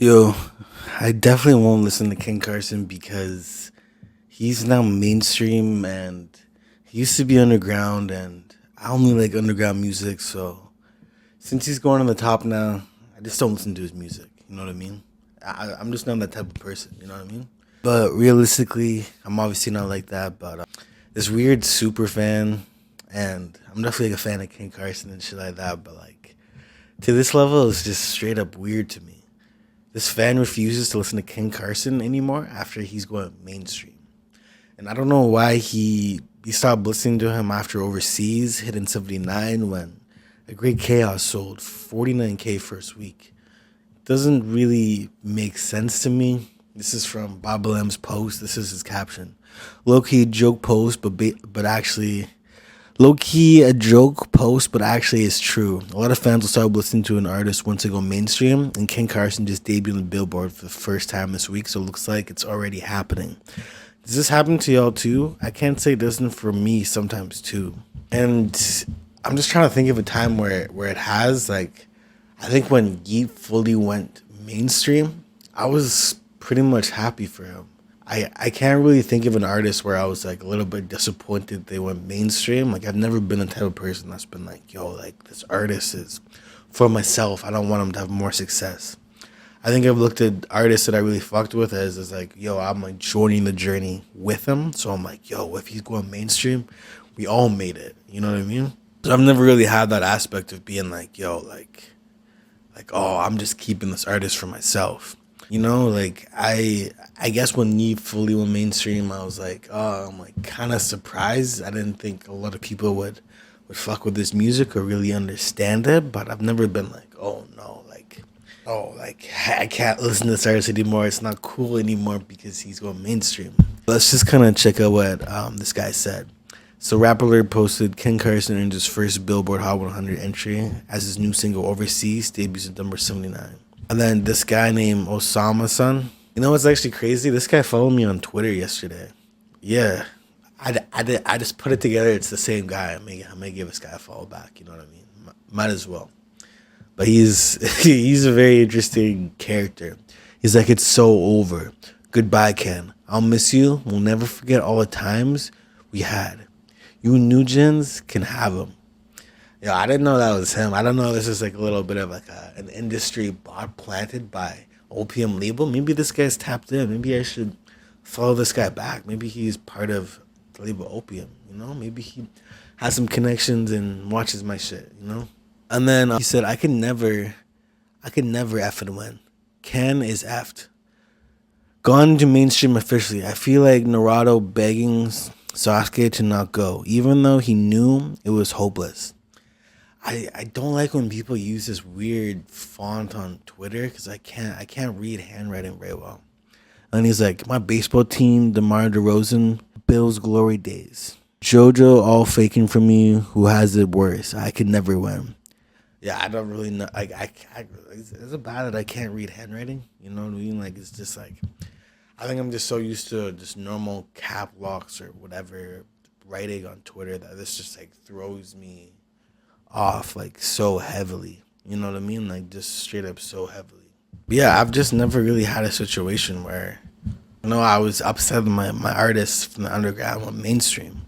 Yo, I definitely won't listen to King Carson because he's now mainstream and he used to be underground and I only like underground music, so since he's going on the top now, I just don't listen to his music. You know what I mean? I'm just not that type of person. You know what I mean? But realistically, I'm obviously not like that. But this weird super fan, and I'm definitely like a fan of King Carson and shit like that. But like to this level, it's just straight up weird to me. This fan refuses to listen to King Carson anymore after he's going mainstream. And I don't know why he stopped listening to him after Overseas hitting 79 when A Great Chaos sold 49K first week. Doesn't really make sense to me. This is from Bob Lamb's post. This is his caption. Low key joke post, but actually low key a joke post, but actually it's true. A lot of fans will start listening to an artist once they go mainstream, and King Carson just debuted on the Billboard for the first time this week, so it looks like it's already happening. Does this happen to y'all too? I can't say it doesn't for me sometimes too. And I'm just trying to think of a time where it has. Like, I think when Yeet fully went mainstream, I was pretty much happy for him. I can't really think of an artist where I was like a little bit disappointed they went mainstream. Like, I've never been the type of person that's been like, yo, like this artist is for myself. I don't want him to have more success. I think I've looked at artists that I really fucked with as like, yo, I'm like joining the journey with him. So I'm like, yo, if he's going mainstream, we all made it. You know what I mean? So I've never really had that aspect of being like, yo, oh, I'm just keeping this artist for myself. You know, like I guess when Ye fully went mainstream, I was like, oh, I'm like kind of surprised. I didn't think a lot of people would fuck with this music or really understand it, but I've never been like, oh no, like, oh, like I can't listen to this artist anymore. It's not cool anymore because he's going mainstream. Let's just kind of check out what this guy said. So Rap Alert posted Ken Carson earned his first Billboard Hot 100 entry as his new single Overseas debuts at number 79. And then this guy named Osama Son. You know what's actually crazy? This guy followed me on Twitter yesterday. Yeah. I just put it together. It's the same guy. I may give this guy a follow back. You know what I mean? Might as well. But he's he's a very interesting character. He's like, it's so over. Goodbye, Ken. I'll miss you. We'll never forget all the times we had. You new gens can have them. Yo, I didn't know that was him. I don't know. This is like a little bit of like an industry bot planted by Opium label. Maybe this guy's tapped in. Maybe I should follow this guy back. Maybe he's part of the label Opium. You know, maybe he has some connections and watches my shit. You know, and then he said, I can never F and win. Ken is effed. Gone to mainstream officially. I feel like Naruto begging Sasuke to not go, even though he knew it was hopeless. I don't like when people use this weird font on Twitter because I can't read handwriting very well. And he's like, my baseball team, DeMar DeRozan, Bills glory days. JoJo all faking for me, who has it worse. I could never win. Yeah, I don't really know. Is it bad that I can't read handwriting? You know what I mean? Like, it's just like, I think I'm just so used to just normal cap locks or whatever writing on Twitter that this just like throws me off like so heavily. You know what I mean? Like just straight up so heavily. But yeah, I've just never really had a situation where, you know, I was upset that my artists from the underground went mainstream.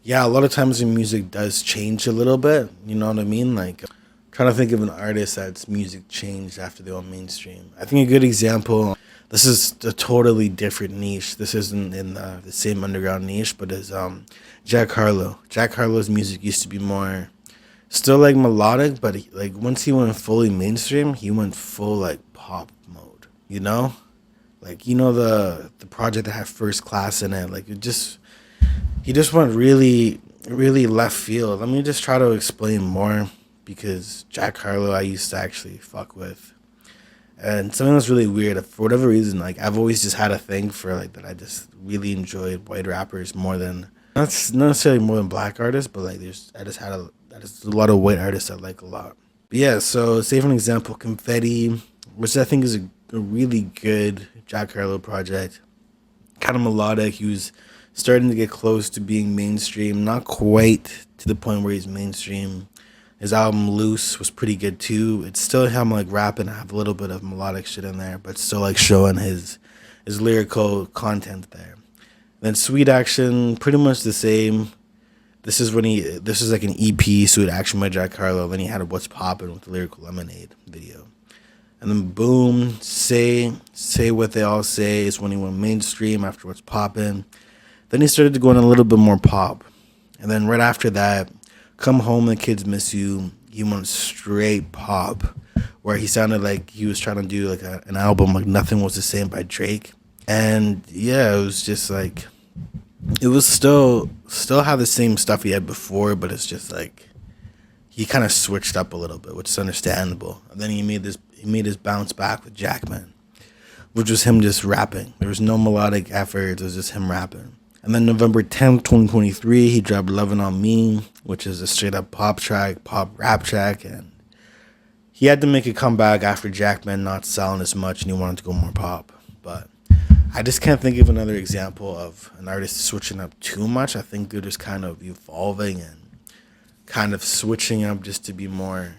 Yeah, a lot of times the music does change a little bit. You know what I mean? Like, trying to think of an artist that's music changed after they went mainstream. I think a good example. This is a totally different niche. This isn't in the same underground niche, but is Jack Harlow. Jack Harlow's music used to be more, still like melodic, but like once he went fully mainstream, he went full like pop mode. You know, like you know the project that had First Class in it. Like he just went really left field. Let me just try to explain more because Jack Harlow I used to actually fuck with. And something that's really weird, for whatever reason, like I've always just had a thing for like that. I just really enjoyed white rappers more than, not necessarily more than black artists, but like there's a lot of white artists I like a lot. But yeah, so say for an example, Confetti, which I think is a really good Jack Harlow project. Kind of melodic. He was starting to get close to being mainstream, not quite to the point where he's mainstream. His album Loose was pretty good too. It's still him like rapping, have a little bit of melodic shit in there, but still like showing his lyrical content there. Then Sweet Action, pretty much the same. This is like an EP, Sweet Action by Jack Harlow. Then he had What's Poppin' with the Lyrical Lemonade video. And then boom, Say What They All Say is when he went mainstream after What's Poppin'. Then he started to go in a little bit more pop. And then right after that, Come Home, The Kids Miss You, he went straight pop, where he sounded like he was trying to do like an album like Nothing Was the Same by Drake. And yeah, it was just like, it was still had the same stuff he had before, but it's just like he kind of switched up a little bit, which is understandable. And then he made his bounce back with Jackman, which was him just rapping. There was no melodic effort, it was just him rapping. And then November 10th, 2023, he dropped Lovin' On Me, which is a straight up pop rap track, and he had to make a comeback after Jackman not selling as much and he wanted to go more pop. But I just can't think of another example of an artist switching up too much. I think they're just kind of evolving and kind of switching up just to be more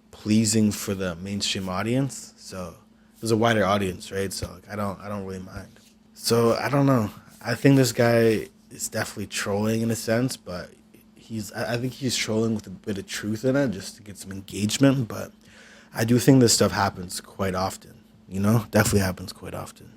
pleasing for the mainstream audience. So there's a wider audience, right? So like, I don't really mind. So I don't know. I think this guy is definitely trolling in a sense, but I think he's trolling with a bit of truth in it just to get some engagement. But I do think this stuff happens quite often. Definitely happens quite often.